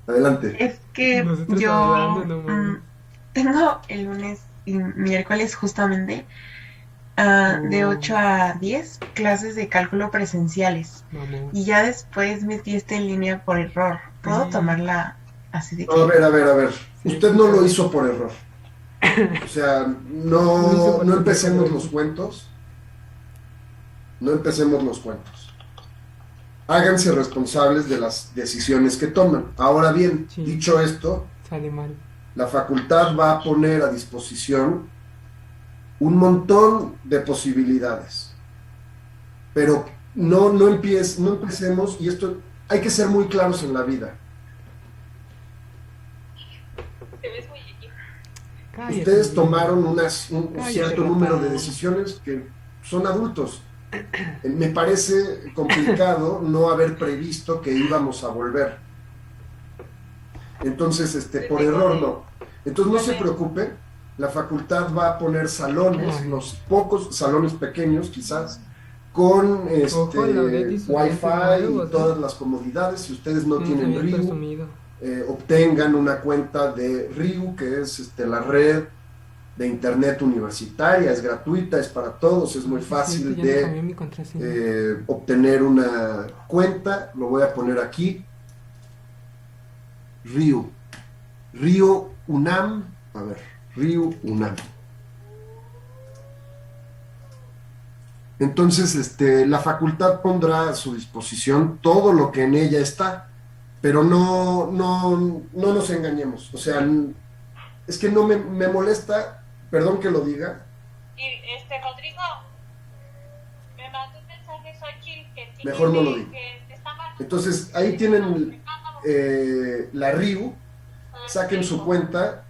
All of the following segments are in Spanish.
Adelante. Es que Nosotros hablando, yo no mames. tengo el lunes y miércoles justamente de Oh, 8 a 10 clases de cálculo presenciales. mamón. Y ya después metí esta en línea por error. ¿Puedo Y tomarla así de No, a que? ver, a ver, a ver. se Usted no lo escucha. hizo por error. O sea, Lo hizo no, por no su propio empecemos los derecho. cuentos. No empecemos los cuentos. Háganse responsables de las decisiones que toman. Ahora bien, Sí, dicho esto, sale mal. la facultad va a poner a disposición un montón de posibilidades. Pero no empecemos, y esto hay que ser muy claros en la vida. Cállate, Ustedes mierda. tomaron un Cállate, cierto número de ratón. decisiones que son adultos. Me parece complicado no haber previsto que íbamos a volver. Entonces, por error no. Entonces no se preocupe, la facultad va a poner salones, Ay, los pocos salones pequeños quizás, con ojo, la de estudiantes wifi y nuevos, todas las comodidades. Si ustedes no No nos tienen habían RIU, presumido. obtengan una cuenta de RIU, que es la red de internet universitaria, es gratuita, es para todos, es muy Ah, sí, es cierto, fácil ya no cambié de mi contraseña. obtener una cuenta. Lo voy a poner aquí, RIU, RIU UNAM, a ver, RIU UNAM. Entonces, la facultad pondrá a su disposición todo lo que en ella está, pero no nos engañemos. O sea, es que no me molesta, perdón que lo diga. Y Rodrigo, me mandó un mensaje Xochitl que sí Mejor no lo digo. que te está mandando. Entonces, ahí tienen la RIU, saquen su cuenta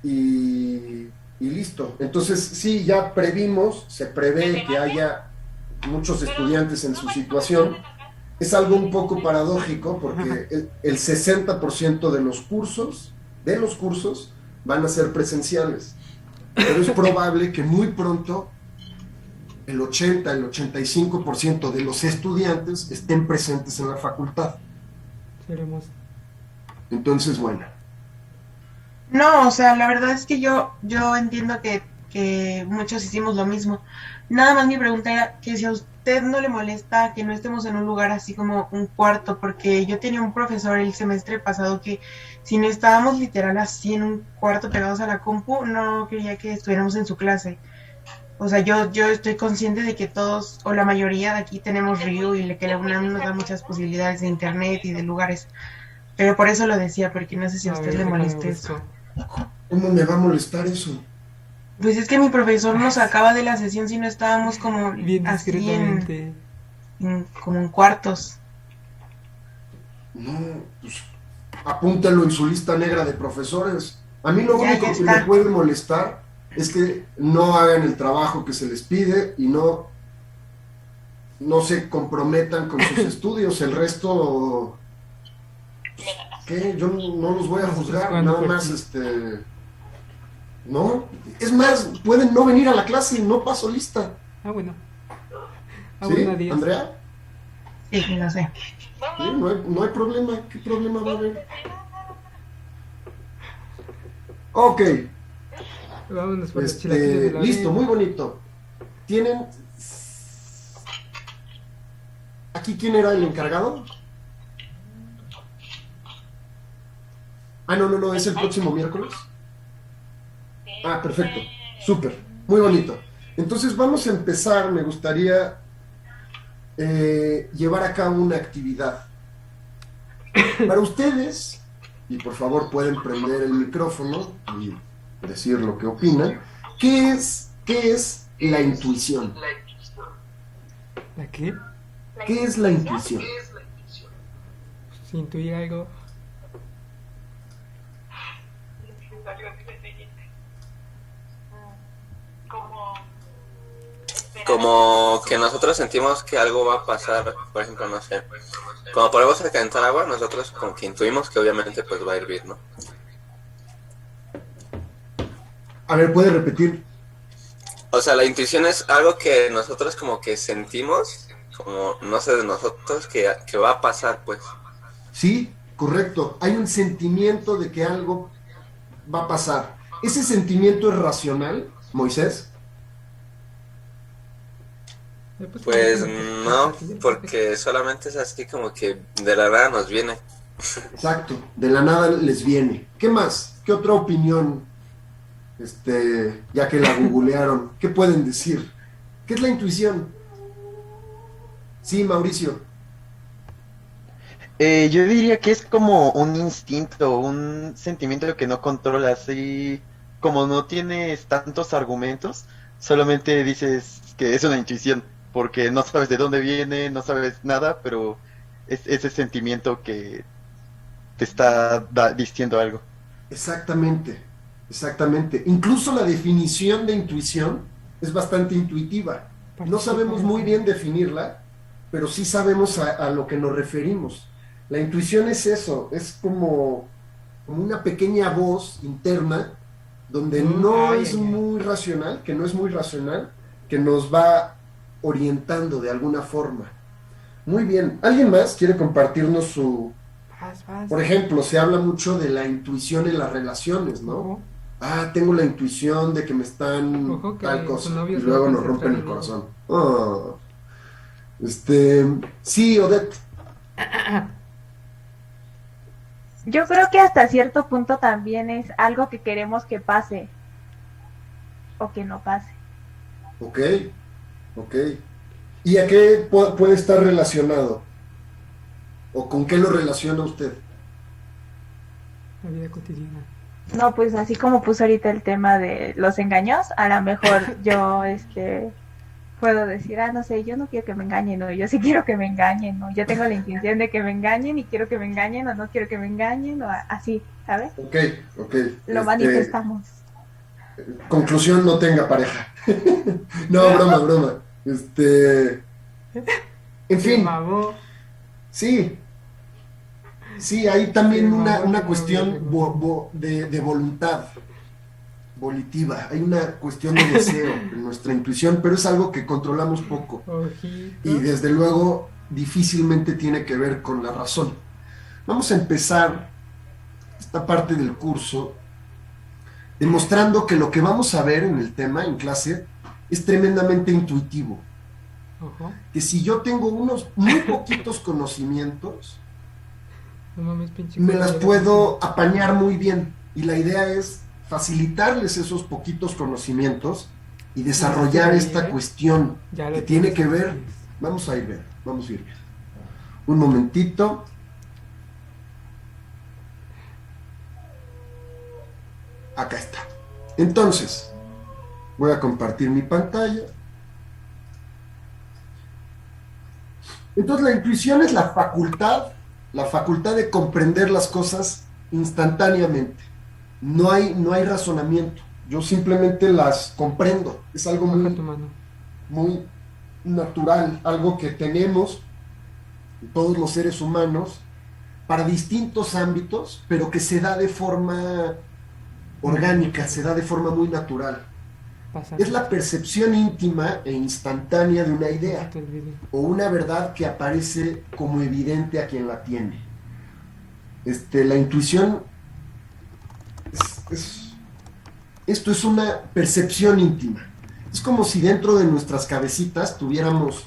y listo. Entonces, sí, ya previmos, se prevé que haya muchos estudiantes en su situación. Es algo un poco paradójico porque el 60% de los cursos van a ser presenciales, pero es probable que muy pronto el 80, el 85% de los estudiantes estén presentes en la facultad. Seremos. Entonces, bueno, No, o sea, la verdad es que yo entiendo que muchos hicimos lo mismo. Nada más mi pregunta era que si a usted no le molesta que no estemos en un lugar así como un cuarto, porque yo tenía un profesor el semestre pasado que si no estábamos literal así en un cuarto pegados a la compu, no quería que estuviéramos en su clase. O sea, yo estoy consciente de que todos o la mayoría de aquí tenemos Río y que la UNAM nos da muchas posibilidades de internet y de lugares. Pero por eso lo decía, porque no sé si a A usted ver, le déjame moleste eso. busco. ¿cómo me va a molestar eso? Pues es que mi profesor Ah, nos sí, sacaba de la sesión si no estábamos como bien así discretamente. como en cuartos. No, pues apúntalo en su lista negra de profesores. A mí lo Ya único que me está. puede molestar es que no hagan el trabajo que se les pide y no se comprometan con sus estudios. El resto, pues, ¿qué? Yo no los voy a Nosotros juzgar, jugando nada por más, ti. ¿no? Es más, pueden no venir a la clase y no paso lista. Ah, bueno. Ah, bueno, ¿Sí, adiós. Andrea? Sí, lo sé. Sí, no hay problema. ¿Qué problema va a haber? Ok, Vámonos por los chilaquiles de listo, muy Lorena. bonito. ¿Tienen aquí quién era el encargado? Ah, no, es el próximo miércoles. Ah, perfecto, súper, muy bonito. Entonces vamos a empezar, me gustaría llevar a cabo una actividad. Para ustedes, y por favor pueden prender el micrófono y decir lo que opinan, ¿qué es la intuición? ¿La qué? ¿Qué es la intuición? Si intuir algo. Como Como que nosotros sentimos que algo va a pasar, por ejemplo, no sé, como ponemos a calentar agua, nosotros como que intuimos que obviamente pues va a hervir, ¿no? A ver, ¿puede repetir? O sea, la intuición es algo que nosotros como que sentimos, como no sé de nosotros, que va a pasar, pues. Sí, correcto. Hay un sentimiento de que algo va a pasar. ¿Ese sentimiento es racional, Moisés? Pues no, porque solamente es así como que de la nada nos viene. Exacto, de la nada les viene. ¿Qué más? ¿Qué otra opinión? Ya que la googlearon, ¿qué pueden decir? ¿Qué es la intuición? Sí, Mauricio. Yo diría que es como un instinto, un sentimiento que no controlas y como no tienes tantos argumentos, solamente dices que es una intuición, porque no sabes de dónde viene, no sabes nada, pero es ese sentimiento que te está diciendo algo. Exactamente, exactamente. Incluso la definición de intuición es bastante intuitiva. No sabemos muy bien definirla, pero sí sabemos a lo que nos referimos. La intuición es eso, es como una pequeña voz interna donde no es muy racional, que no es muy racional, que nos va orientando de alguna forma. Muy bien. ¿Alguien más quiere compartirnos su... Por ejemplo, se habla mucho de la intuición en las relaciones, ¿no? Tengo la intuición de que me están tal cosa, y luego nos rompen el corazón. Sí, Odette. Yo creo que hasta cierto punto también es algo que queremos que pase o que no pase. Ok. ¿Y a qué puede estar relacionado? ¿O con qué lo relaciona usted? La vida cotidiana. No, pues así como puso ahorita el tema de los engaños, a lo mejor yo puedo decir, no sé, yo no quiero que me engañen, o yo sí quiero que me engañen, o yo tengo la intención de que me engañen y quiero que me engañen, o no quiero que me engañen, o así, ¿sabes? Ok. Lo manifestamos. Conclusión, no tenga pareja. No, broma. En fin. Sí, hay también una cuestión de voluntad volitiva, hay una cuestión de deseo en nuestra intuición, pero es algo que controlamos poco y desde luego difícilmente tiene que ver con la razón. Vamos a empezar esta parte del curso demostrando que lo que vamos a ver en el tema, en clase, es tremendamente intuitivo. Que si yo tengo unos muy poquitos conocimientos, me las puedo apañar muy bien, y la idea es facilitarles esos poquitos conocimientos y desarrollar esta cuestión que tiene que ver. Vamos a ir bien. Un momentito. Acá está. Entonces, voy a compartir mi pantalla. Entonces, la intuición es la facultad de comprender las cosas instantáneamente. No hay razonamiento. Yo simplemente las comprendo. Es algo muy natural, algo que tenemos todos los seres humanos para distintos ámbitos, pero que se da de forma orgánica, se da de forma muy natural. Es la percepción íntima e instantánea de una idea o una verdad que aparece como evidente a quien la tiene. La intuición esto es una percepción íntima. Es como si dentro de nuestras cabecitas tuviéramos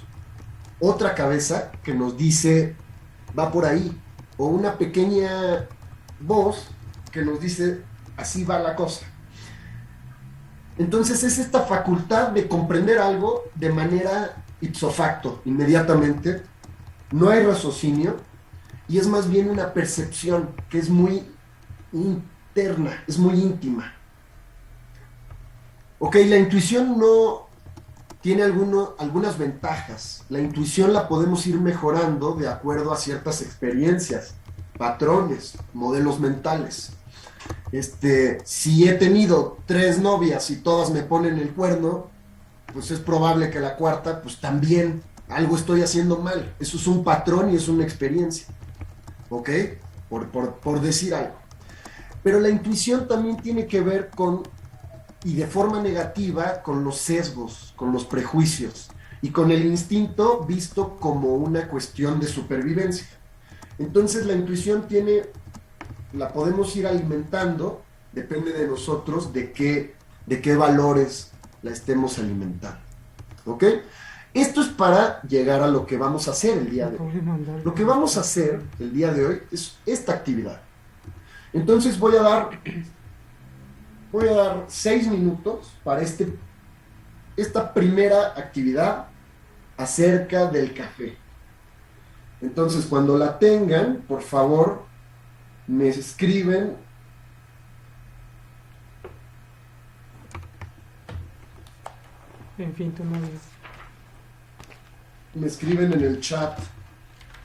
otra cabeza que nos dice, va por ahí, o una pequeña voz que nos dice, así va la cosa. Entonces es esta facultad de comprender algo de manera ipso facto, inmediatamente. No hay raciocinio y es más bien una percepción que es muy interna, es muy íntima. Ok, la intuición no tiene algunas ventajas. La intuición la podemos ir mejorando de acuerdo a ciertas experiencias, patrones, modelos mentales. Si he tenido 3 novias y todas me ponen el cuerno, pues es probable que la cuarta, pues también algo estoy haciendo mal. Eso es un patrón y es una experiencia. ¿Ok? Por decir algo. Pero la intuición también tiene que ver con, y de forma negativa, con los sesgos, con los prejuicios y con el instinto visto como una cuestión de supervivencia. Entonces la intuición la podemos ir alimentando, depende de nosotros de qué valores la estemos alimentando. ¿Ok? Esto es para llegar a lo que vamos a hacer el día de hoy. Lo que vamos a hacer el día de hoy es esta actividad. Entonces voy a dar 6 minutos para esta primera actividad acerca del café. Entonces, cuando la tengan, por favor, me escriben. En fin, tu novio. Me escriben en el chat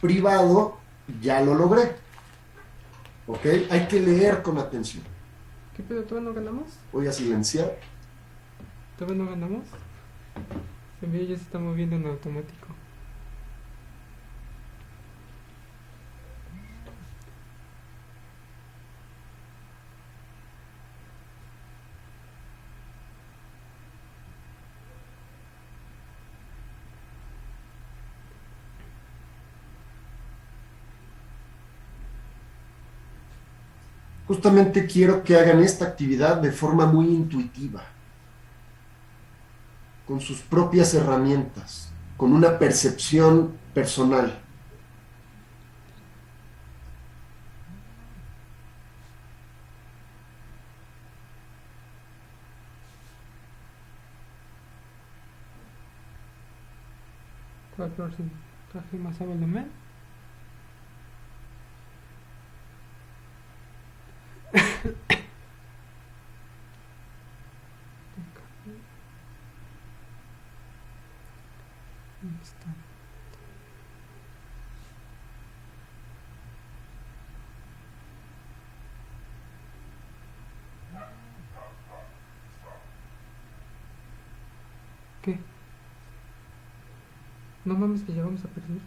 privado, ya lo logré. ¿Ok? Hay que leer con atención. ¿Qué pedo? ¿Todavía no ganamos? Voy a silenciar. ¿Todavía no ganamos? El mío ya se está moviendo en automático. Justamente quiero que hagan esta actividad de forma muy intuitiva, con sus propias herramientas, con una percepción personal. ¿Cuál próximo? ¿Traje más volumen? ¿Dónde está? ¿Qué? No mames que ya vamos a perder.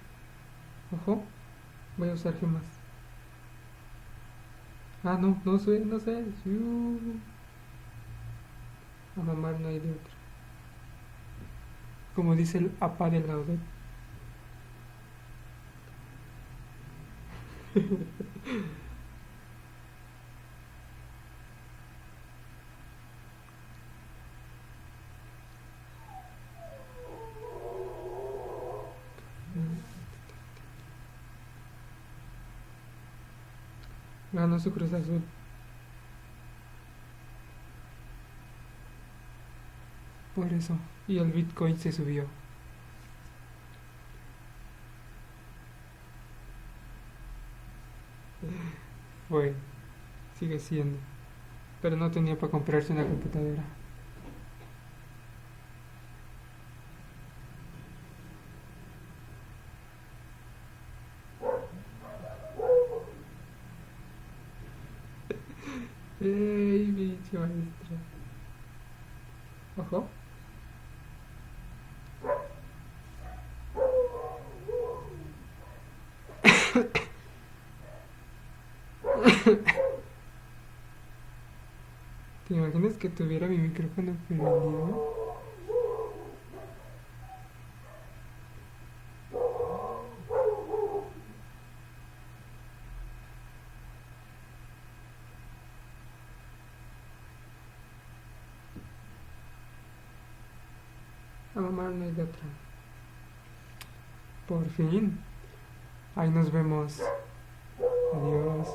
Ojo. Voy a usar gemas. Ah, no, no sé, no sé. A mamar no hay de otra. Como dice el apa de Laudet. Ganó su Cruz Azul. Por eso. Y el Bitcoin se subió. Fue. Sigue siendo. Pero no tenía para comprarse una computadora. ¡Ey, bicho maestra! Ojo. ¿Te imaginas que tuviera mi micrófono prendido? A mamar no hay de otra. Por fin. Ahí nos vemos. Adiós.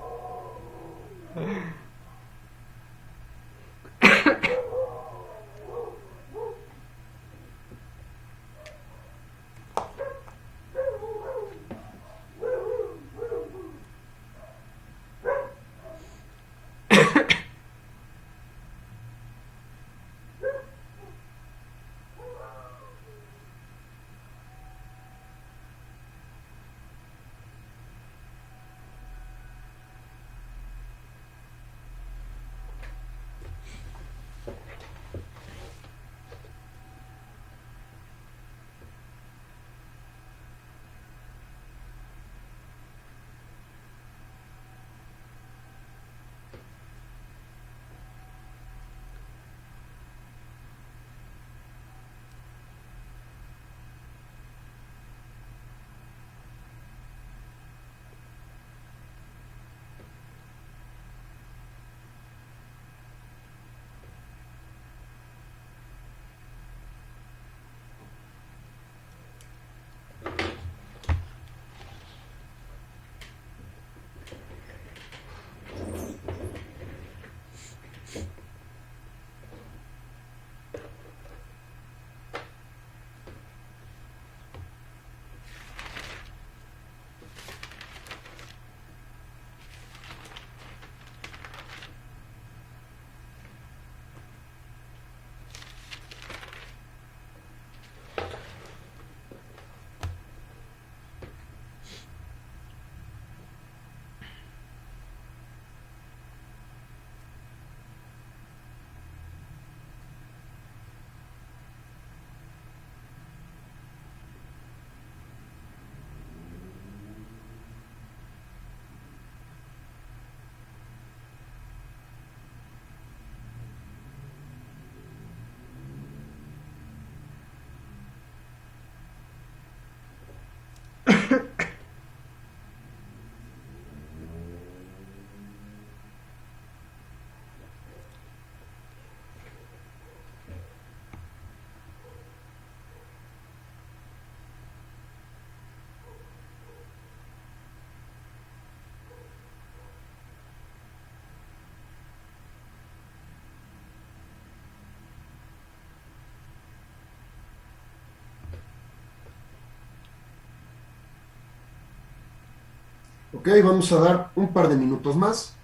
Ok, vamos a dar un par de minutos más.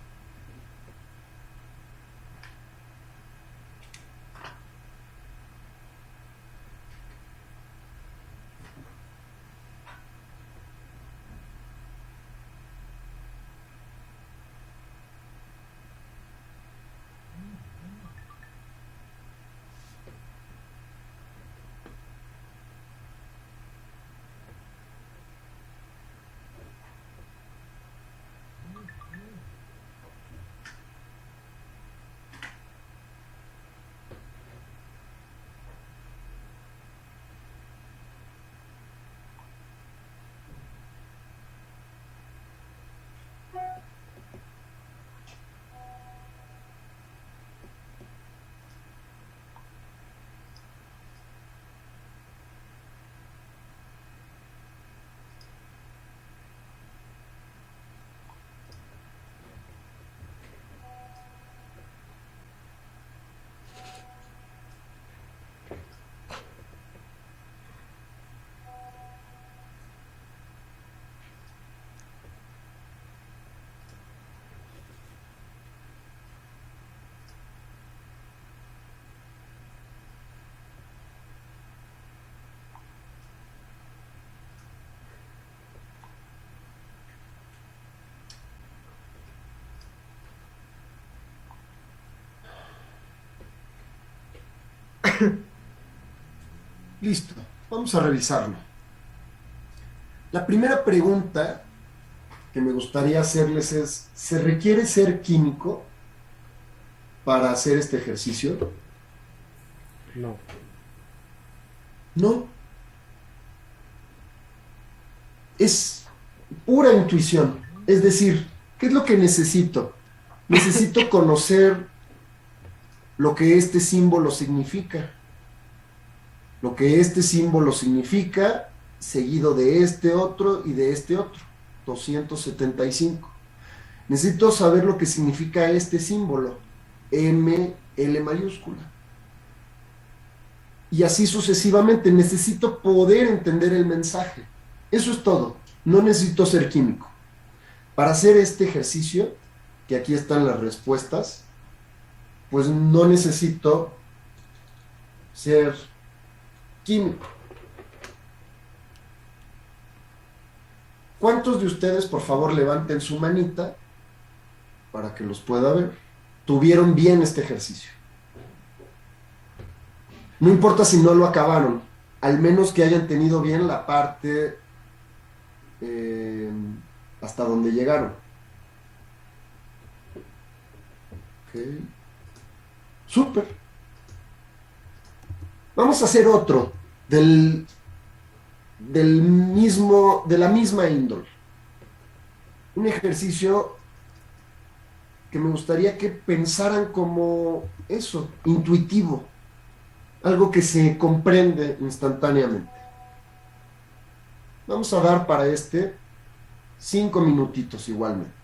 Listo, vamos a revisarlo. La primera pregunta que me gustaría hacerles es, ¿se requiere ser químico para hacer este ejercicio? No. No. Es pura intuición. Es decir, ¿qué es lo que necesito? Necesito conocer lo que este símbolo significa. Lo que este símbolo significa, seguido de este otro y de este otro. 275. Necesito saber lo que significa este símbolo. ML mayúscula. Y así sucesivamente. Necesito poder entender el mensaje. Eso es todo. No necesito ser químico. Para hacer este ejercicio, que aquí están las respuestas, pues no necesito ser químico. ¿Cuántos de ustedes, por favor, levanten su manita para que los pueda ver? ¿Tuvieron bien este ejercicio? No importa si no lo acabaron, al menos que hayan tenido bien la parte hasta donde llegaron. Ok. Súper. Vamos a hacer otro de la misma índole. Un ejercicio que me gustaría que pensaran como eso, intuitivo, algo que se comprende instantáneamente. Vamos a dar para 5 minutitos igualmente.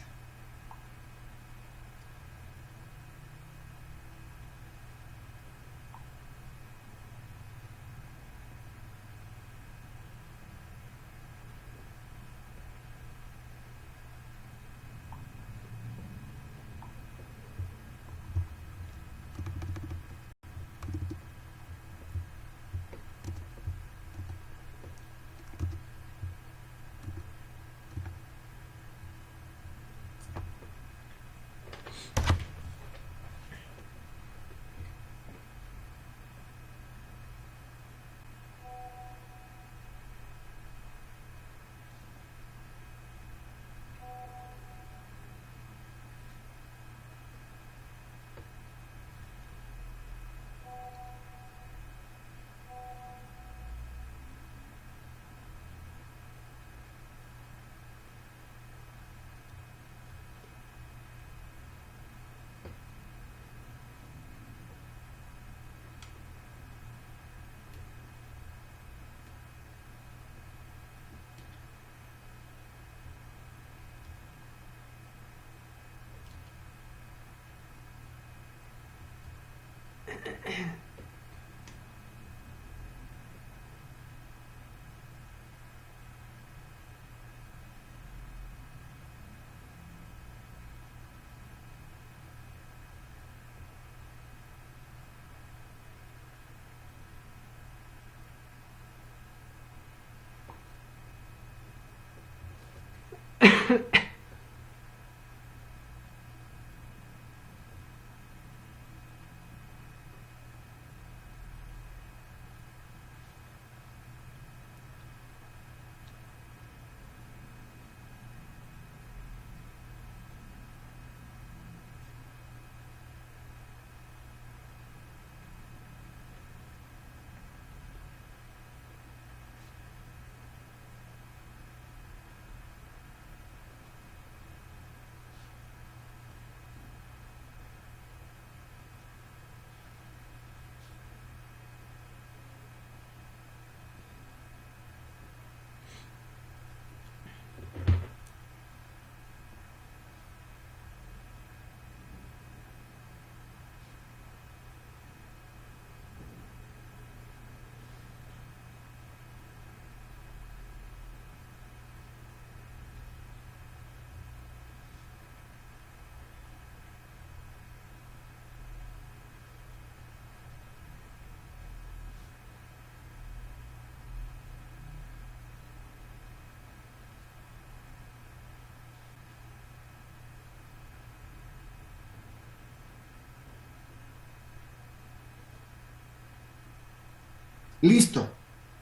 Listo.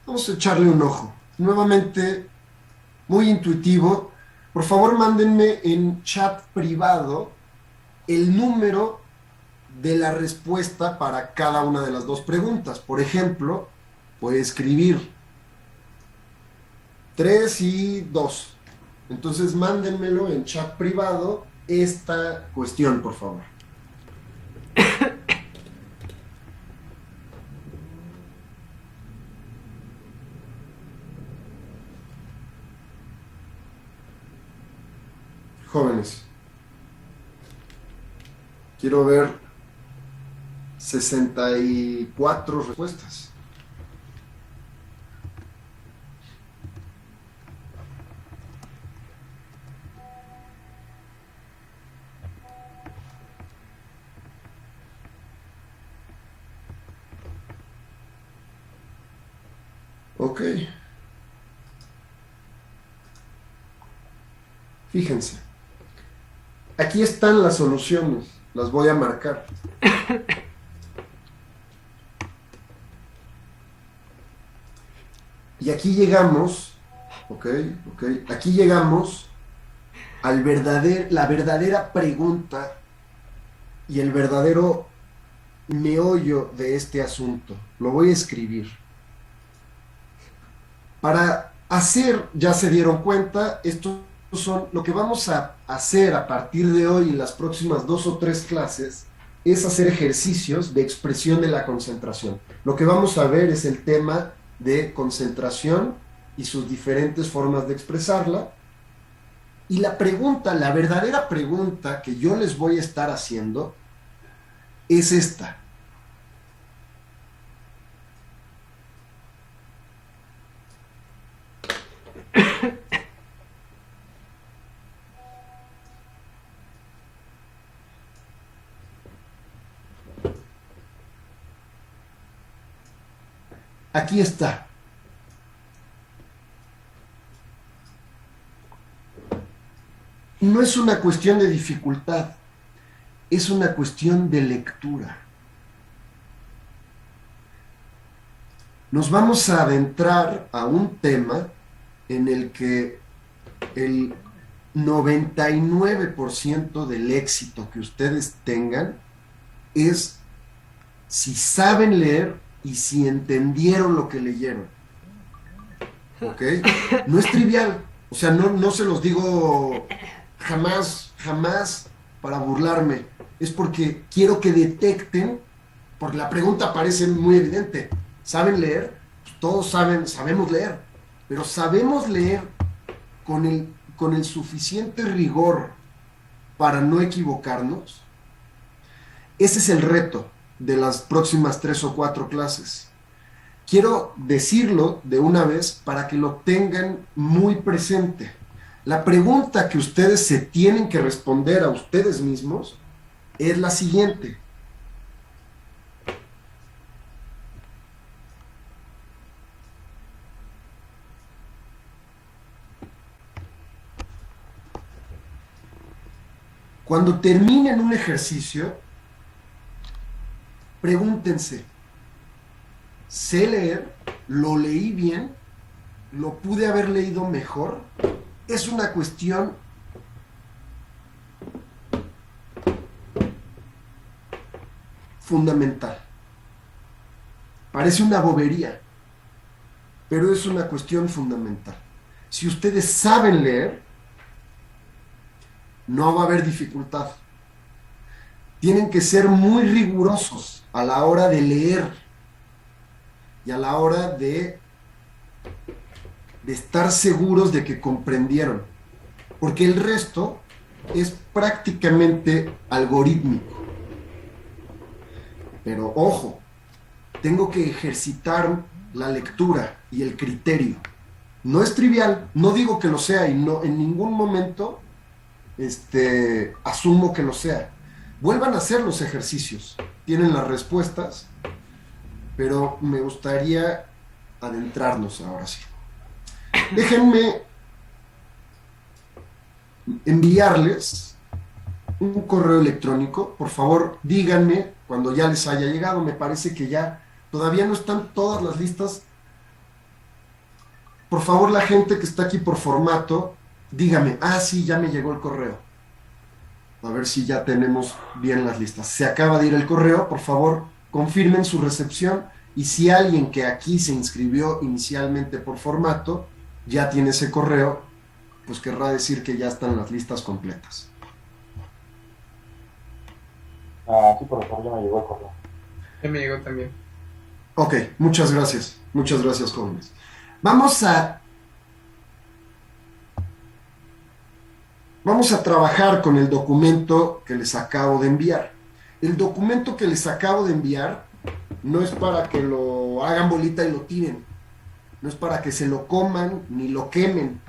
Vamos a echarle un ojo. Nuevamente, muy intuitivo. Por favor, mándenme en chat privado el número de la respuesta para cada una de las dos preguntas. Por ejemplo, puede escribir 3 y 2. Entonces, mándenmelo en chat privado esta cuestión, por favor. Jóvenes, quiero ver 64 respuestas. Ok. Fíjense. Aquí están las soluciones, las voy a marcar. Y aquí llegamos, aquí llegamos la verdadera pregunta y el verdadero meollo de este asunto. Lo voy a escribir. Para hacer, ya se dieron cuenta, esto son lo que vamos a hacer a partir de hoy en las próximas 2 o 3 clases es hacer ejercicios de expresión de la concentración. Lo que vamos a ver es el tema de concentración y sus diferentes formas de expresarla. Y la pregunta, la verdadera pregunta que yo les voy a estar haciendo es esta. Aquí está. No es una cuestión de dificultad, es una cuestión de lectura. Nos vamos a adentrar a un tema en el que el 99% del éxito que ustedes tengan es si saben leer y si entendieron lo que leyeron. ¿Ok? No es trivial. O sea, no se los digo jamás para burlarme. Es porque quiero que detecten, porque la pregunta parece muy evidente. ¿Saben leer? Todos sabemos leer. Pero ¿sabemos leer con el suficiente rigor para no equivocarnos? Ese es el reto de las próximas 3 o 4 clases. Quiero decirlo de una vez para que lo tengan muy presente. La pregunta que ustedes se tienen que responder a ustedes mismos es la siguiente. Cuando terminen un ejercicio, pregúntense, ¿sé leer? ¿Lo leí bien? ¿Lo pude haber leído mejor? Es una cuestión fundamental. Parece una bobería, pero es una cuestión fundamental. Si ustedes saben leer, no va a haber dificultad. Tienen que ser muy rigurosos a la hora de leer y a la hora de estar seguros de que comprendieron, porque el resto es prácticamente algorítmico. Pero ojo, tengo que ejercitar la lectura y el criterio. No es trivial, no digo que lo sea y no en ningún momento asumo que lo sea. Vuelvan a hacer los ejercicios, tienen las respuestas, pero me gustaría adentrarnos ahora sí. Déjenme enviarles un correo electrónico. Por favor, díganme cuando ya les haya llegado. Me parece que ya todavía no están todas las listas. Por favor, la gente que está aquí por formato, dígame, sí, ya me llegó el correo. A ver si ya tenemos bien las listas. Se acaba de ir el correo, por favor, confirmen su recepción. Y si alguien que aquí se inscribió inicialmente por formato ya tiene ese correo, pues querrá decir que ya están las listas completas. Aquí por favor ya me llegó el correo. Ya me llegó también. Ok, muchas gracias, jóvenes. Vamos a trabajar con el documento que les acabo de enviar. El documento que les acabo de enviar no es para que lo hagan bolita y lo tiren. No es para que se lo coman ni lo quemen.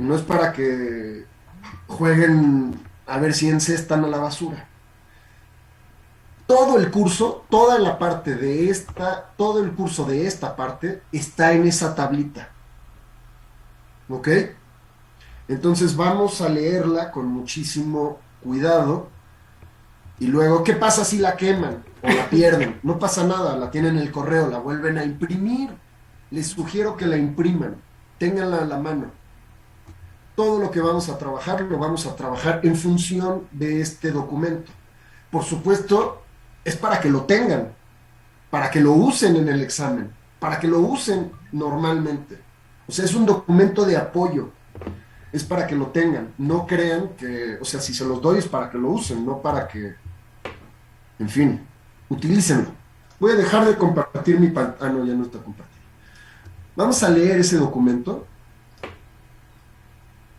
No es para que jueguen a ver si encestan a la basura. Todo el curso, toda la parte de todo el curso de esta parte está en esa tablita. ¿Ok? Entonces vamos a leerla con muchísimo cuidado. Y luego, ¿qué pasa si la queman o la pierden? No pasa nada, la tienen en el correo, la vuelven a imprimir. Les sugiero que la impriman, ténganla a la mano. Todo lo que vamos a trabajar, lo vamos a trabajar en función de este documento. Por supuesto, es para que lo tengan, para que lo usen en el examen, para que lo usen normalmente. O sea, es un documento de apoyo. Es para que lo tengan. No crean que, o sea, si se los doy es para que lo usen, no para que, en fin, utilícenlo. Voy a dejar de compartir mi pantalla. No, ya no está compartido. Vamos a leer ese documento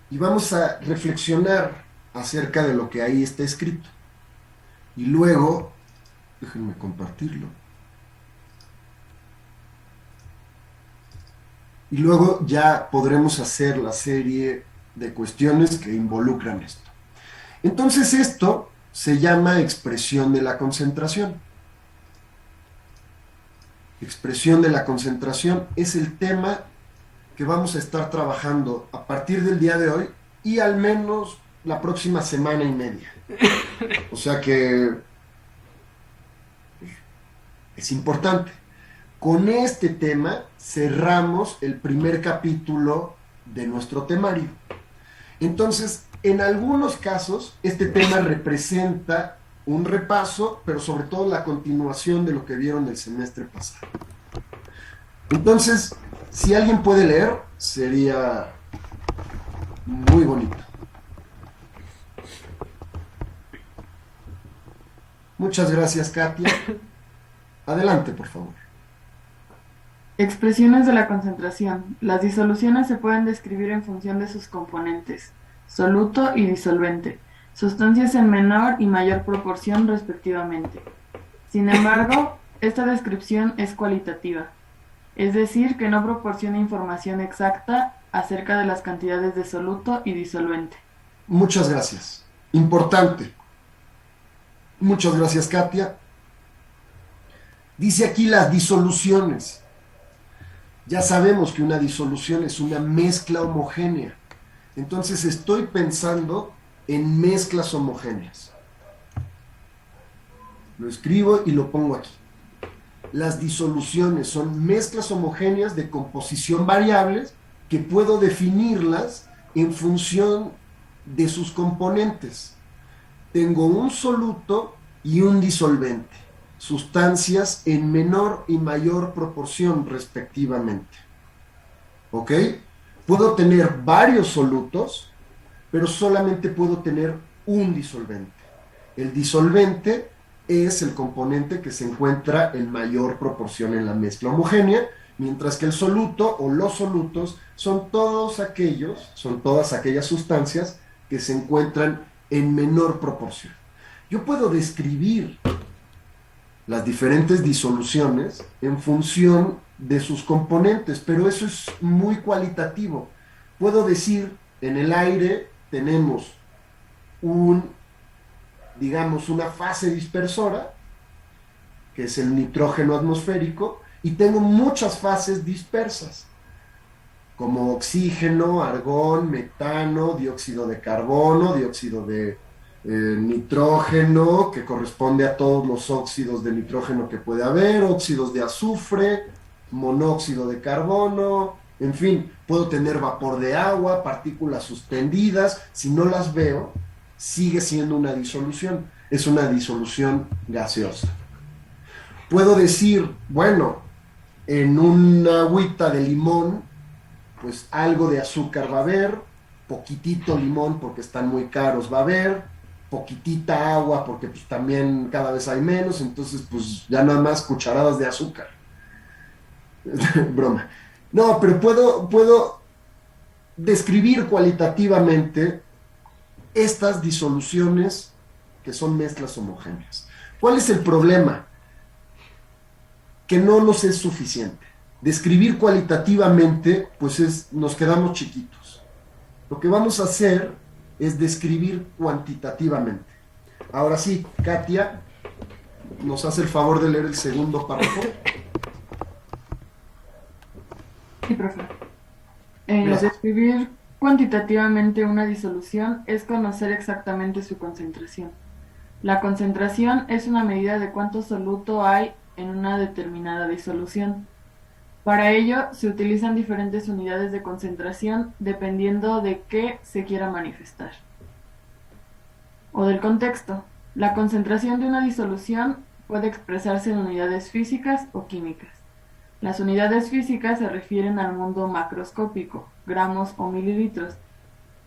y vamos a reflexionar acerca de lo que ahí está escrito. Y luego, déjenme compartirlo. Y luego ya podremos hacer la serie de cuestiones que involucran esto. Entonces esto se llama expresión de la concentración. Expresión de la concentración es el tema que vamos a estar trabajando a partir del día de hoy y al menos la próxima semana y media. O sea que es importante. Con este tema cerramos el primer capítulo de nuestro temario. Entonces, en algunos casos, este tema representa un repaso, pero sobre todo la continuación de lo que vieron el semestre pasado. Entonces, si alguien puede leer, sería muy bonito. Muchas gracias, Katia. Adelante, por favor. Expresiones de la concentración. Las disoluciones se pueden describir en función de sus componentes, soluto y disolvente, sustancias en menor y mayor proporción respectivamente. Sin embargo, esta descripción es cualitativa, es decir, que no proporciona información exacta acerca de las cantidades de soluto y disolvente. Muchas gracias. Importante. Muchas gracias, Katia. Dice aquí las disoluciones. Ya sabemos que una disolución es una mezcla homogénea. Entonces estoy pensando en mezclas homogéneas. Lo escribo y lo pongo aquí. Las disoluciones son mezclas homogéneas de composición variables que puedo definirlas en función de sus componentes. Tengo un soluto y un disolvente, sustancias en menor y mayor proporción respectivamente. ¿Ok? Puedo tener varios solutos, pero solamente puedo tener un disolvente. El disolvente es el componente que se encuentra en mayor proporción en la mezcla homogénea, mientras que el soluto o los solutos son todas aquellas sustancias que se encuentran en menor proporción. Yo puedo describir las diferentes disoluciones en función de sus componentes, pero eso es muy cualitativo. Puedo decir, en el aire tenemos una fase dispersora, que es el nitrógeno atmosférico, y tengo muchas fases dispersas, como oxígeno, argón, metano, dióxido de carbono, dióxido de nitrógeno, que corresponde a todos los óxidos de nitrógeno que puede haber, óxidos de azufre, monóxido de carbono, en fin, puedo tener vapor de agua, partículas suspendidas. Si no las veo, sigue siendo una disolución, es una disolución gaseosa. Puedo decir, bueno, en una agüita de limón, pues algo de azúcar va a haber, poquitito limón porque están muy caros va a haber, poquitita agua porque pues también cada vez hay menos, entonces pues ya nada más cucharadas de azúcar. Broma. No, pero puedo describir cualitativamente estas disoluciones que son mezclas homogéneas. ¿Cuál es el problema? Que no nos es suficiente. Describir cualitativamente, pues nos quedamos chiquitos. Lo que vamos a hacer es describir cuantitativamente. Ahora sí, Katia, ¿nos hace el favor de leer el segundo párrafo? Sí, profe. Describir cuantitativamente una disolución es conocer exactamente su concentración. La concentración es una medida de cuánto soluto hay en una determinada disolución. Para ello se utilizan diferentes unidades de concentración dependiendo de qué se quiera manifestar o del contexto. La concentración de una disolución puede expresarse en unidades físicas o químicas. Las unidades físicas se refieren al mundo macroscópico, gramos o mililitros,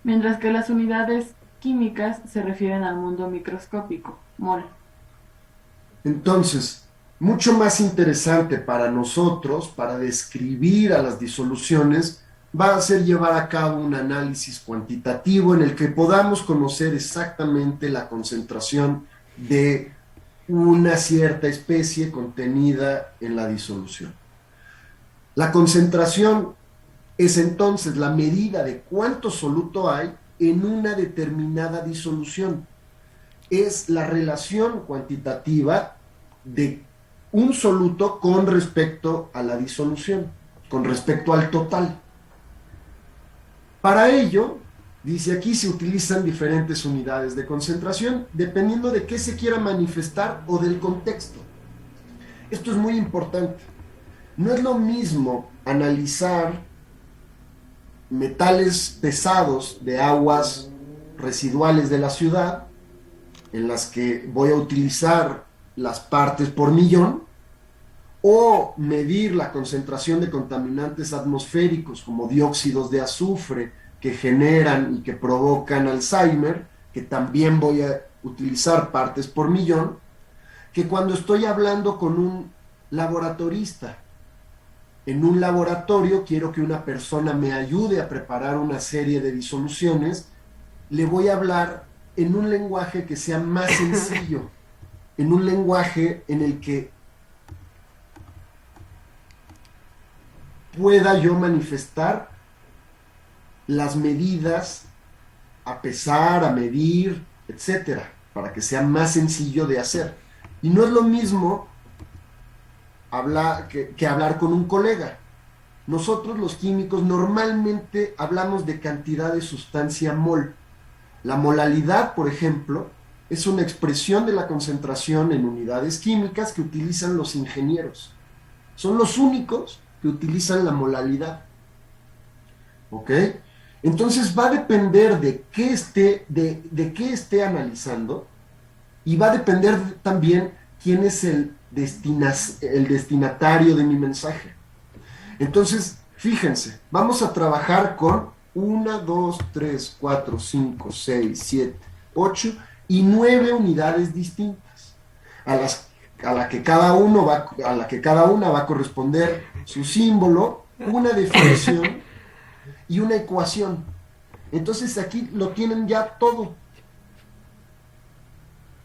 mientras que las unidades químicas se refieren al mundo microscópico, mol. Entonces, mucho más interesante para nosotros, para describir a las disoluciones, va a ser llevar a cabo un análisis cuantitativo en el que podamos conocer exactamente la concentración de una cierta especie contenida en la disolución. La concentración es entonces la medida de cuánto soluto hay en una determinada disolución. Es la relación cuantitativa de un soluto con respecto a la disolución, con respecto al total. Para ello, dice aquí, se utilizan diferentes unidades de concentración dependiendo de qué se quiera manifestar o del contexto. Esto es muy importante. No es lo mismo analizar metales pesados de aguas residuales de la ciudad, en las que voy a utilizar las partes por millón, o medir la concentración de contaminantes atmosféricos como dióxidos de azufre que generan y que provocan Alzheimer, que también voy a utilizar partes por millón, que cuando estoy hablando con un laboratorista. En un laboratorio quiero que una persona me ayude a preparar una serie de disoluciones, le voy a hablar en un lenguaje que sea más sencillo, en un lenguaje en el que pueda yo manifestar las medidas a pesar, a medir, etcétera, para que sea más sencillo de hacer. Y no es lo mismo que hablar con un colega. Nosotros los químicos normalmente hablamos de cantidad de sustancia mol. La molalidad, por ejemplo, es una expresión de la concentración en unidades químicas que utilizan los ingenieros. Son los únicos que utilizan la molalidad. ¿Ok? Entonces va a depender de qué esté analizando, y va a depender también quién es el destinatario de mi mensaje. Entonces, fíjense, vamos a trabajar con 1, 2, 3, 4, 5, 6, 7, 8 y 9 unidades distintas, a la que cada una va a corresponder su símbolo, una definición y una ecuación. Entonces aquí lo tienen ya todo.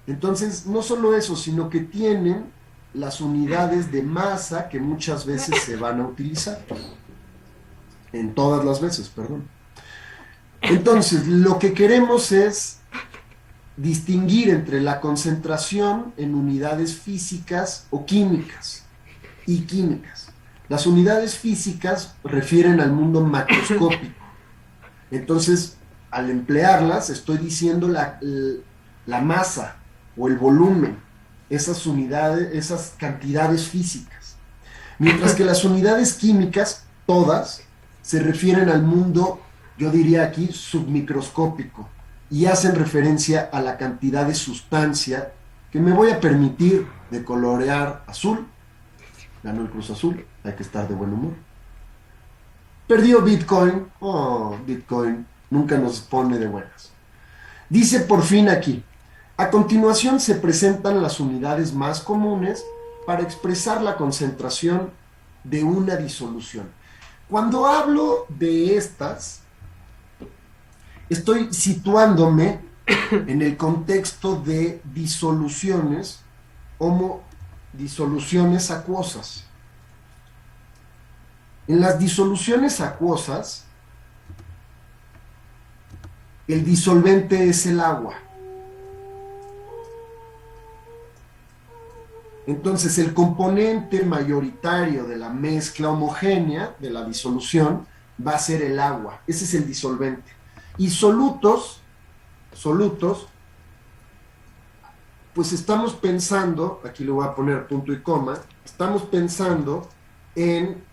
Entonces, no solo eso, sino que tienen las unidades de masa que muchas veces se van a utilizar. En todas las veces, perdón. Entonces, lo que queremos es distinguir entre la concentración en unidades físicas o químicas y químicas. Las unidades físicas refieren al mundo macroscópico. Entonces, al emplearlas, estoy diciendo la masa o el volumen, esas unidades, esas cantidades físicas. Mientras que las unidades químicas, todas, se refieren al mundo, yo diría aquí, submicroscópico, y hacen referencia a la cantidad de sustancia que me voy a permitir de colorear azul. Ganó el Cruz Azul, hay que estar de buen humor. Perdió Bitcoin. Oh, Bitcoin nunca nos pone de buenas. Dice por fin aquí: a continuación se presentan las unidades más comunes para expresar la concentración de una disolución. Cuando hablo de estas, estoy situándome en el contexto de disoluciones, disoluciones acuosas. En las disoluciones acuosas, el disolvente es el agua. Entonces, el componente mayoritario de la mezcla homogénea, de la disolución, va a ser el agua. Ese es el disolvente. Y solutos, pues estamos pensando, aquí le voy a poner punto y coma, estamos pensando en,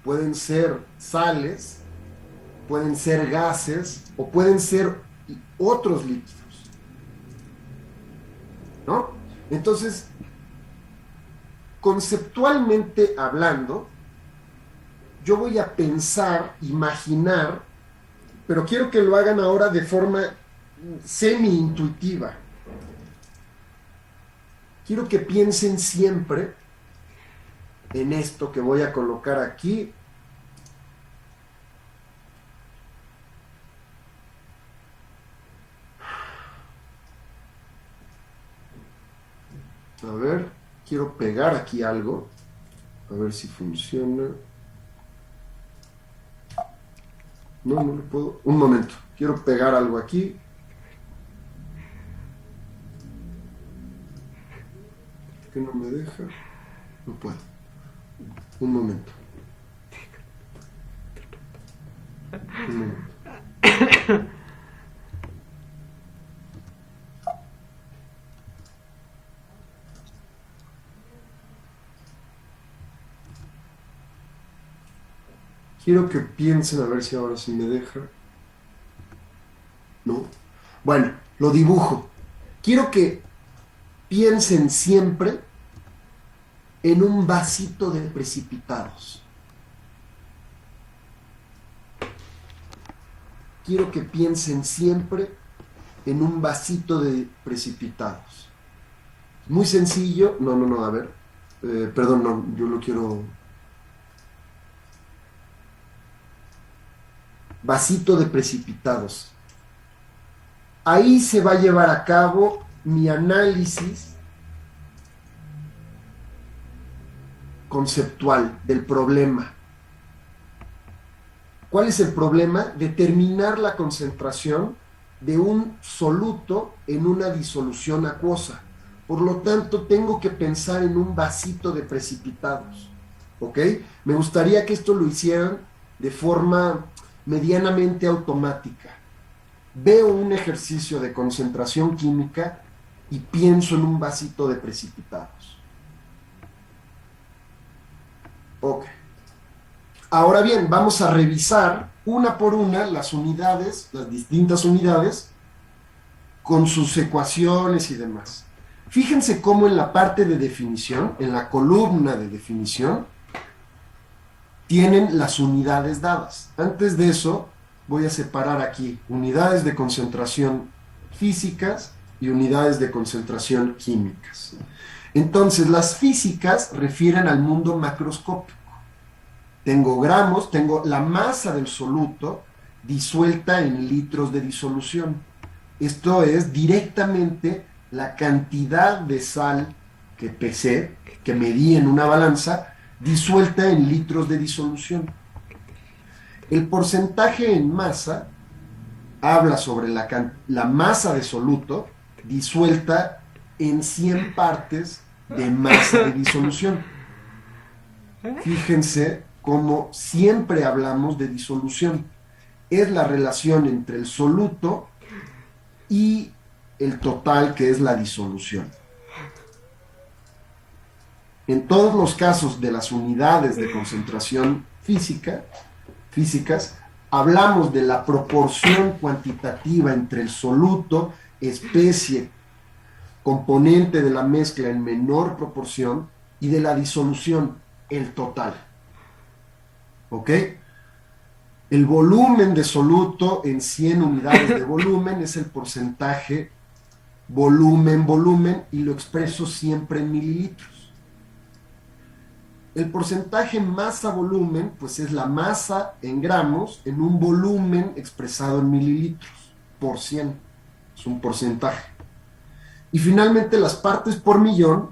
pueden ser sales, pueden ser gases, o pueden ser otros líquidos, ¿no? Entonces, conceptualmente hablando, yo voy a pensar, imaginar, pero quiero que lo hagan ahora de forma semi-intuitiva. Quiero que piensen siempre en esto que voy a colocar aquí. A ver, quiero pegar aquí algo, a ver si funciona. No lo puedo. Un momento, quiero pegar algo aquí. ¿Por qué no me deja? No puedo. Un momento. Un momento. Quiero que piensen, a ver si ahora sí me deja. ¿No? Bueno, lo dibujo. Quiero que piensen siempre en un vasito de precipitados. Quiero que piensen siempre en un vasito de precipitados. Muy sencillo. No, a ver. Perdón, no, yo lo quiero... Vasito de precipitados. Ahí se va a llevar a cabo mi análisis conceptual del problema. ¿Cuál es el problema? Determinar la concentración de un soluto en una disolución acuosa. Por lo tanto, tengo que pensar en un vasito de precipitados. ¿Ok? Me gustaría que esto lo hicieran de forma medianamente automática. veo un ejercicio de concentración química y pienso en un vasito de precipitados. Ok. Ahora bien, vamos a revisar una por una las unidades, las distintas unidades, con sus ecuaciones y demás. Fíjense cómo en la parte de definición, en la columna de definición, tienen las unidades dadas. Antes de eso, voy a separar aquí unidades de concentración físicas y unidades de concentración químicas. Entonces, las físicas refieren al mundo macroscópico. Tengo gramos, tengo la masa del soluto disuelta en litros de disolución. Esto es directamente la cantidad de sal que pesé, que medí en una balanza, disuelta en litros de disolución. El porcentaje en masa habla sobre la masa de soluto disuelta en 100 partes de masa de disolución. Fíjense cómo siempre hablamos de disolución. Es la relación entre el soluto y el total, que es la disolución. En todos los casos de las unidades de concentración físicas, hablamos de la proporción cuantitativa entre el soluto, especie, componente de la mezcla en menor proporción, y de la disolución, el total. ¿Ok? El volumen de soluto en 100 unidades de volumen es el porcentaje volumen, y lo expreso siempre en mililitros. El porcentaje masa-volumen, pues es la masa en gramos en un volumen expresado en mililitros por 100. Es un porcentaje. Y finalmente las partes por millón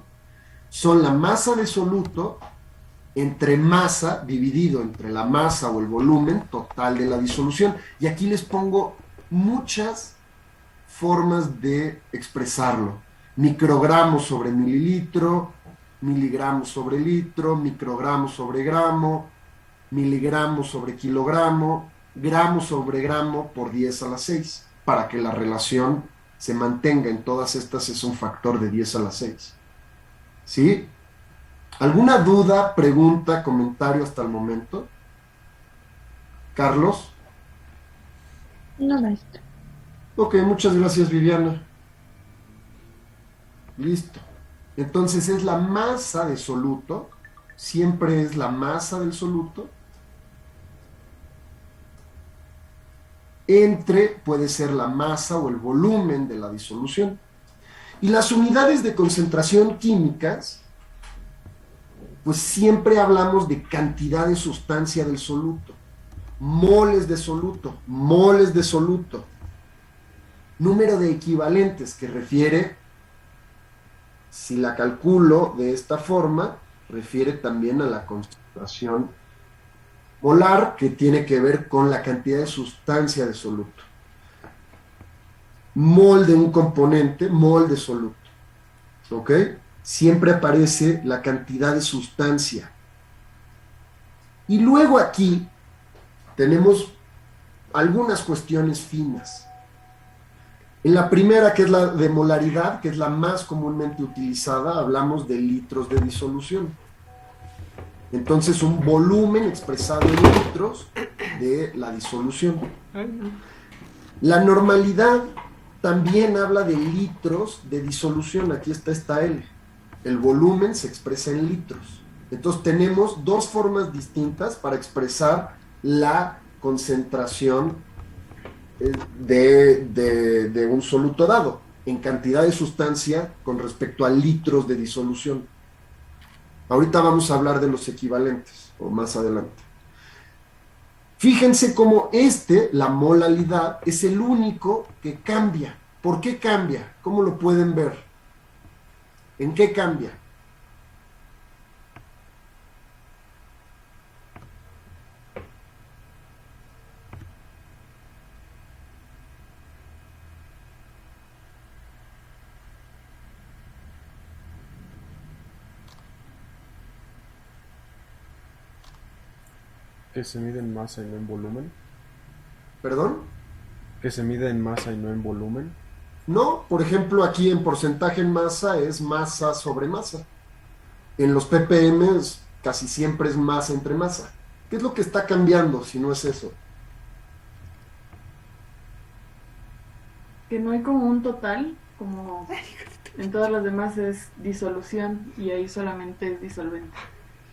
son la masa de soluto entre masa dividido entre la masa o el volumen total de la disolución. Y aquí les pongo muchas formas de expresarlo. Microgramos sobre mililitro, miligramos sobre litro, microgramos sobre gramo, miligramos sobre kilogramo, gramo sobre gramo por 10 a la 6, para que la relación se mantenga en todas estas, es un factor de 10 a la 6. ¿Sí? ¿Alguna duda, pregunta, comentario hasta el momento? ¿Carlos? No, maestro. Ok, muchas gracias, Viviana. Listo. Entonces es la masa de soluto, siempre es la masa del soluto, puede ser la masa o el volumen de la disolución. Y las unidades de concentración químicas, pues siempre hablamos de cantidad de sustancia del soluto, moles de soluto, número de equivalentes, que refiere, si la calculo de esta forma, refiere también a la concentración molar, que tiene que ver con la cantidad de sustancia de soluto. Mol de un componente, mol de soluto. ¿Ok? Siempre aparece la cantidad de sustancia. Y luego aquí tenemos algunas cuestiones finas. En la primera, que es la de molaridad, que es la más comúnmente utilizada, hablamos de litros de disolución. Entonces, un volumen expresado en litros de la disolución. La normalidad también habla de litros de disolución. Aquí está esta L. El volumen se expresa en litros. Entonces, tenemos dos formas distintas para expresar la concentración de un soluto dado, en cantidad de sustancia con respecto a litros de disolución. Ahorita vamos a hablar de los equivalentes, o más adelante. Fíjense cómo la molaridad, es el único que cambia. ¿Por qué cambia? ¿Cómo lo pueden ver? ¿En qué cambia? Que se mide en masa y no en volumen. ¿Perdón? Que se mide en masa y no en volumen. No, por ejemplo, aquí en porcentaje en masa es masa sobre masa. En los ppm casi siempre es masa entre masa. ¿Qué es lo que está cambiando si no es eso? Que no hay como un total, como en todas las demás es disolución y ahí solamente es disolvente.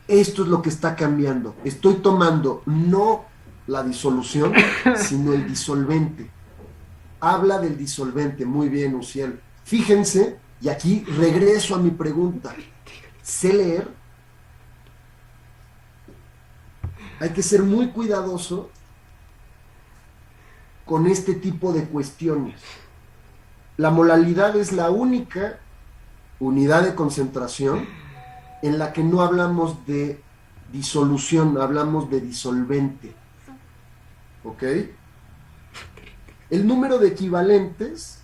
Esto es lo que está cambiando. Estoy tomando no la disolución, sino el disolvente. Habla del disolvente. Muy bien, Uciel. Fíjense, y aquí regreso a mi pregunta. ¿Sé leer? Hay que ser muy cuidadoso con este tipo de cuestiones. La molalidad es la única unidad de concentración en la que no hablamos de disolución, hablamos de disolvente. ¿Ok? El número de equivalentes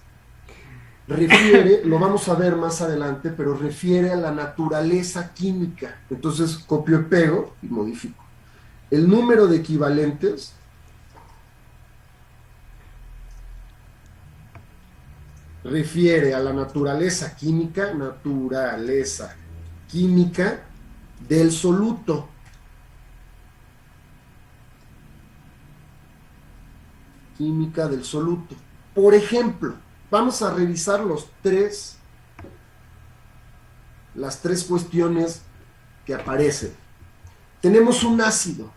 refiere, lo vamos a ver más adelante, pero refiere a la naturaleza química. Entonces copio y pego y modifico. El número de equivalentes refiere a la naturaleza química del soluto. Química del soluto. Por ejemplo, vamos a revisar las tres cuestiones que aparecen. Tenemos un ácido.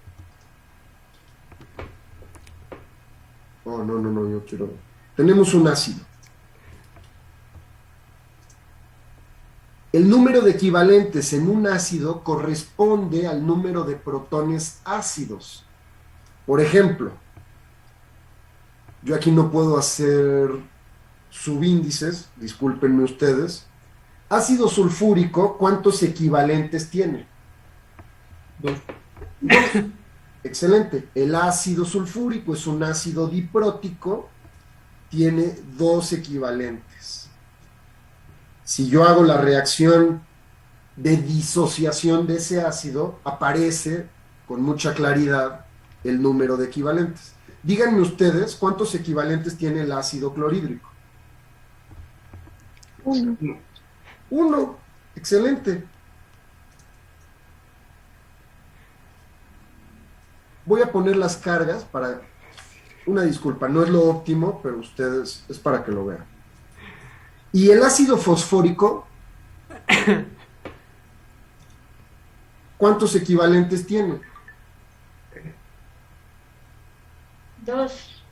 Oh, no, yo quiero... Tenemos un ácido. El número de equivalentes en un ácido corresponde al número de protones ácidos. Por ejemplo, yo aquí no puedo hacer subíndices, discúlpenme ustedes. Ácido sulfúrico, ¿cuántos equivalentes tiene? 2. Excelente. El ácido sulfúrico es un ácido diprótico, tiene 2 equivalentes. Si yo hago la reacción de disociación de ese ácido, aparece con mucha claridad el número de equivalentes. Díganme ustedes cuántos equivalentes tiene el ácido clorhídrico. 1. 1. Excelente. Voy a poner las cargas para... Una disculpa, no es lo óptimo, pero ustedes es para que lo vean. Y el ácido fosfórico, ¿cuántos equivalentes tiene? 2.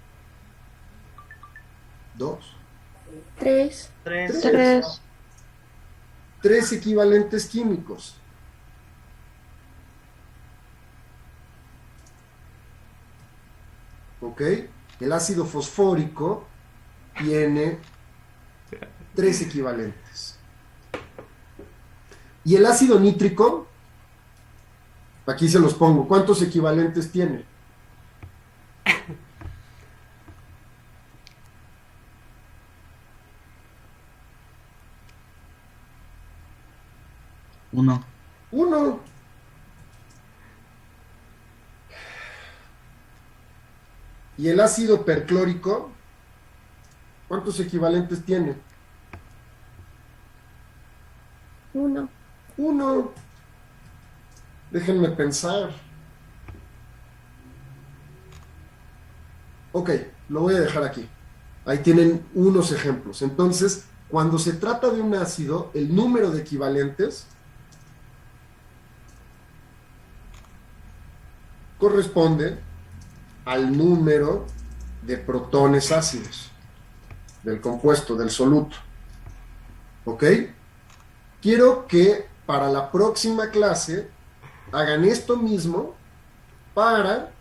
2. 3. 3 equivalentes químicos. ¿Ok? El ácido fosfórico tiene 3 equivalentes. Y el ácido nítrico, aquí se los pongo, ¿cuántos equivalentes tiene? Uno. 1. Y el ácido perclórico, ¿cuántos equivalentes tiene? 1. 1. Déjenme pensar. Ok, lo voy a dejar aquí. Ahí tienen unos ejemplos. Entonces, cuando se trata de un ácido, el número de equivalentes corresponde al número de protones ácidos del compuesto, del soluto. ¿Ok? Quiero que para la próxima clase hagan esto mismo para...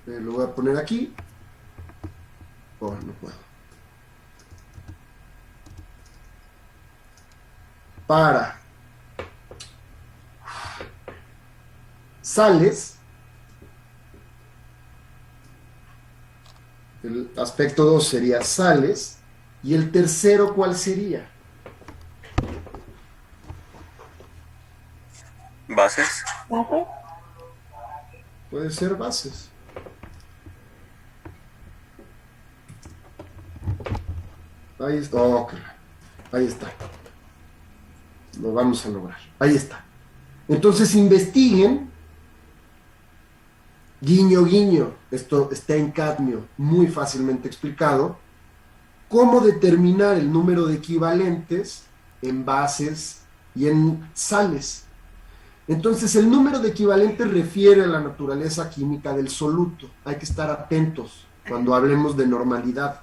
lo voy a poner aquí. Oh, no puedo. Para sales, el aspecto 2 sería sales, y el tercero, ¿cuál sería? Bases. ¿Base? Puede ser bases. Ahí está. Oh, ahí está. Lo vamos a lograr. Ahí está. Entonces investiguen. Guiño, guiño. Esto está en cadmio, muy fácilmente explicado. Cómo determinar el número de equivalentes en bases y en sales. Entonces, el número de equivalentes refiere a la naturaleza química del soluto. Hay que estar atentos cuando hablemos de normalidad.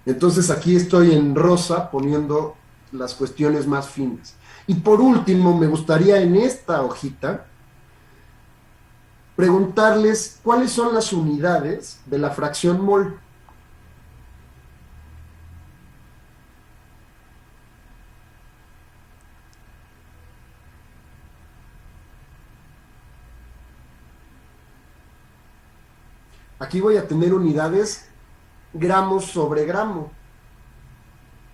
Entonces, aquí estoy en rosa poniendo las cuestiones más finas. Y por último, me gustaría en esta hojita preguntarles cuáles son las unidades de la fracción mol. Aquí voy a tener unidades gramos sobre gramo,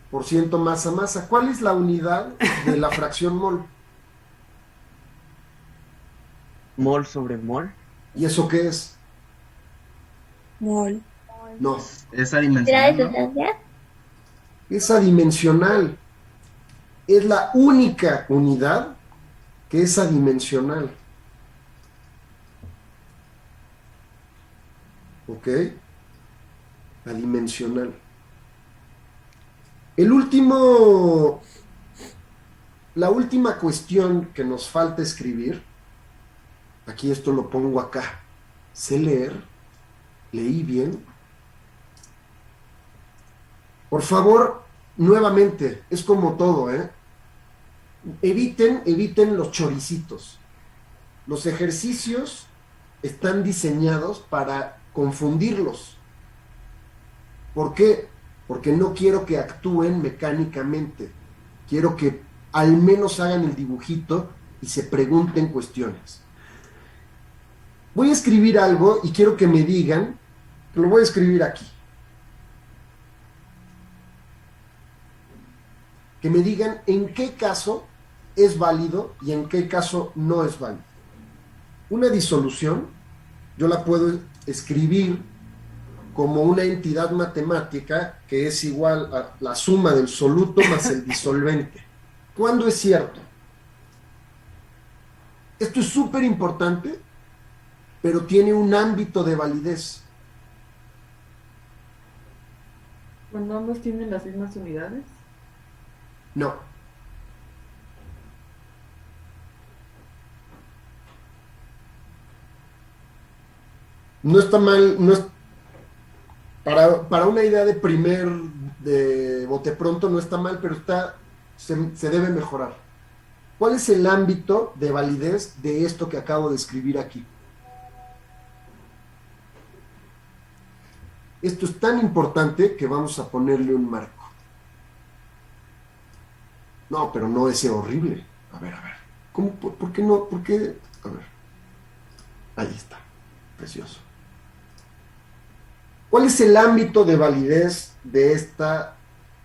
por ciento masa masa. ¿Cuál es la unidad de la fracción mol? Mol sobre mol. ¿Y eso qué es? Mol. No. ¿Es adimensional, no? Es adimensional. Es la única unidad que es adimensional. ¿Ok? Adimensional. La última cuestión que nos falta escribir, aquí esto lo pongo acá. Sé leer, leí bien. Por favor, nuevamente, es como todo, ¿eh? Eviten los choricitos. Los ejercicios están diseñados para confundirlos. ¿Por qué? Porque no quiero que actúen mecánicamente. Quiero que al menos hagan el dibujito y se pregunten cuestiones. Voy a escribir algo y quiero que me digan, lo voy a escribir aquí. Que me digan en qué caso es válido y en qué caso no es válido. Una disolución, yo la puedo escribir como una entidad matemática que es igual a la suma del soluto más el disolvente. ¿Cuándo es cierto? Esto es súper importante, pero tiene un ámbito de validez. ¿Cuando ambos tienen las mismas unidades? No. No está mal, no es, para una idea de bote pronto no está mal, pero se debe mejorar. ¿Cuál es el ámbito de validez de esto que acabo de escribir aquí? Esto es tan importante que vamos a ponerle un marco. No, pero no ese horrible. A ver. ¿Cómo? ¿Por qué no? ¿Por qué? A ver. Ahí está. Precioso. ¿Cuál es el ámbito de validez de esta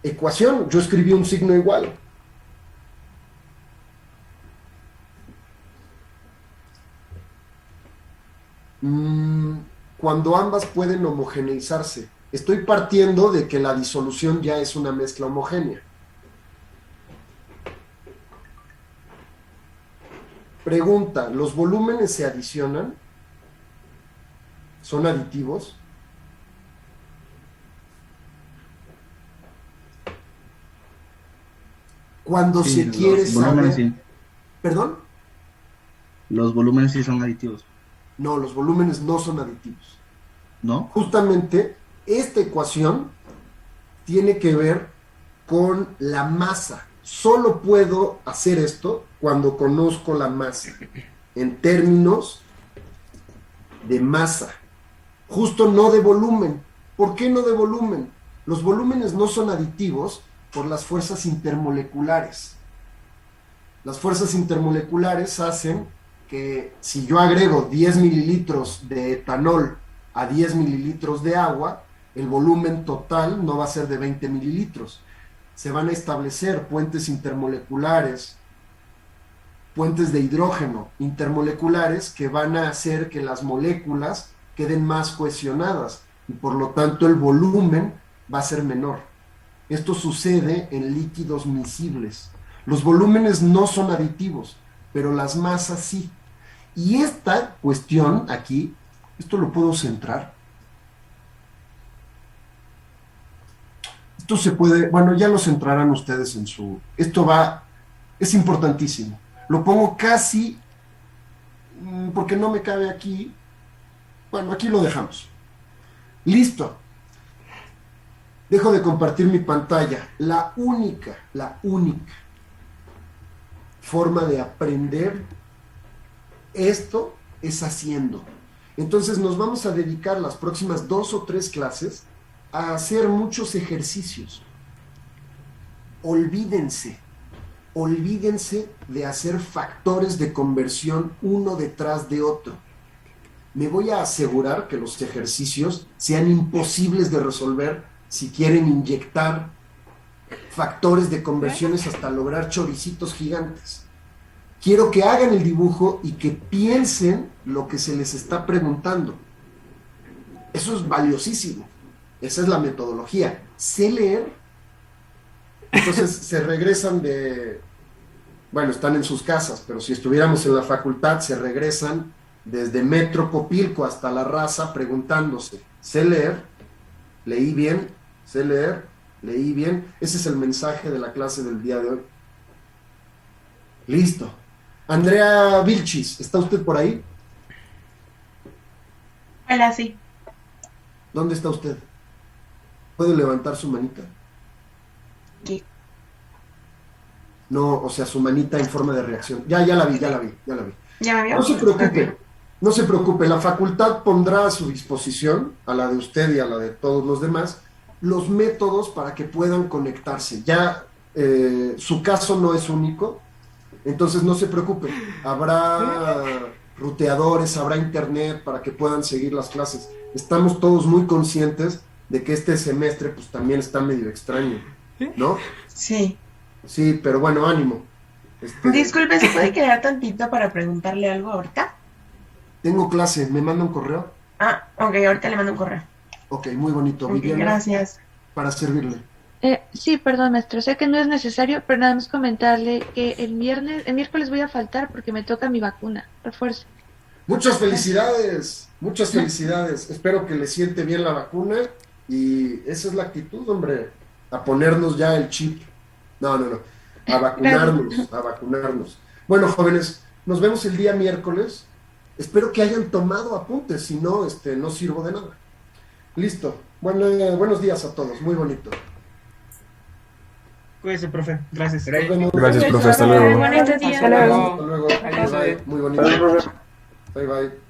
ecuación? Yo escribí un signo igual. Cuando ambas pueden homogeneizarse. Estoy partiendo de que la disolución ya es una mezcla homogénea. Pregunta, ¿los volúmenes se adicionan? ¿Son aditivos? Cuando Sí, se quiere los volúmenes saber... sí. ¿Perdón? Los volúmenes sí son aditivos, No, los volúmenes no son aditivos. ¿no? Justamente, esta ecuación tiene que ver con la masa. Solo puedo hacer esto cuando conozco la masa, en términos de masa. Justo no de volumen. ¿Por qué no de volumen? Los volúmenes no son aditivos por las fuerzas intermoleculares. Las fuerzas intermoleculares hacen que si yo agrego 10 mililitros de etanol a 10 mililitros de agua, el volumen total no va a ser de 20 mililitros. Se van a establecer puentes intermoleculares, puentes de hidrógeno intermoleculares que van a hacer que las moléculas queden más cohesionadas y por lo tanto el volumen va a ser menor. Esto sucede en líquidos miscibles. Los volúmenes no son aditivos, pero las masas sí. Y esta cuestión aquí, esto lo puedo centrar. Esto se puede, bueno, ya lo centrarán ustedes en su... es importantísimo. Lo pongo casi, porque no me cabe aquí. Bueno, aquí lo dejamos. Listo. Dejo de compartir mi pantalla. La única forma de aprender esto es haciendo. Entonces nos vamos a dedicar las próximas 2 o 3 clases a hacer muchos ejercicios. Olvídense de hacer factores de conversión uno detrás de otro. Me voy a asegurar que los ejercicios sean imposibles de resolver si quieren inyectar factores de conversiones hasta lograr choricitos gigantes. Quiero que hagan el dibujo y que piensen lo que se les está preguntando. Eso es valiosísimo. Esa es la metodología. Sé leer. Entonces se regresan bueno, están en sus casas, pero si estuviéramos en la facultad, se regresan desde Metro Copilco hasta La Raza preguntándose, ¿sé leer? ¿Leí bien? ¿Sé leer? ¿Leí bien? Ese es el mensaje de la clase del día de hoy. Listo. Andrea Vilchis, ¿está usted por ahí? Hola, sí. ¿Dónde está usted? ¿Puede levantar su manita? ¿Qué? No, o sea, su manita en forma de reacción. Ya la vi. ¿Ya me vio? No se preocupe, Ok. no se preocupe. La facultad pondrá a su disposición, a la de usted y a la de todos los demás, los métodos para que puedan conectarse. Ya su caso no es único, entonces no se preocupe. Habrá ruteadores, habrá internet para que puedan seguir las clases. Estamos todos muy conscientes de que este semestre pues también está medio extraño, ¿no? Sí. Sí, pero bueno, ánimo. Disculpe, ¿se puede quedar tantito para preguntarle algo ahorita? Tengo clase, ¿me manda un correo? Ah, ok, ahorita le mando un correo. Ok, muy bonito. Ok, Viviana, gracias. para servirle. Sí, perdón, maestro, sé que no es necesario, pero nada más comentarle que el miércoles voy a faltar porque me toca mi vacuna, refuerzo. Muchas felicidades, muchas felicidades. Espero que le siente bien la vacuna y esa es la actitud, hombre, a ponernos ya el chip. No, a vacunarnos. Bueno, jóvenes, nos vemos el día miércoles. Espero que hayan tomado apuntes, si no, no sirvo de nada. Listo. Buenos días a todos, muy bonito. Cuídese, profe. Gracias. Nos vemos. Gracias, profe. Hasta luego. Bonito día. Hasta luego. Adiós. Bye, bye. Muy bonito. Bye, bye.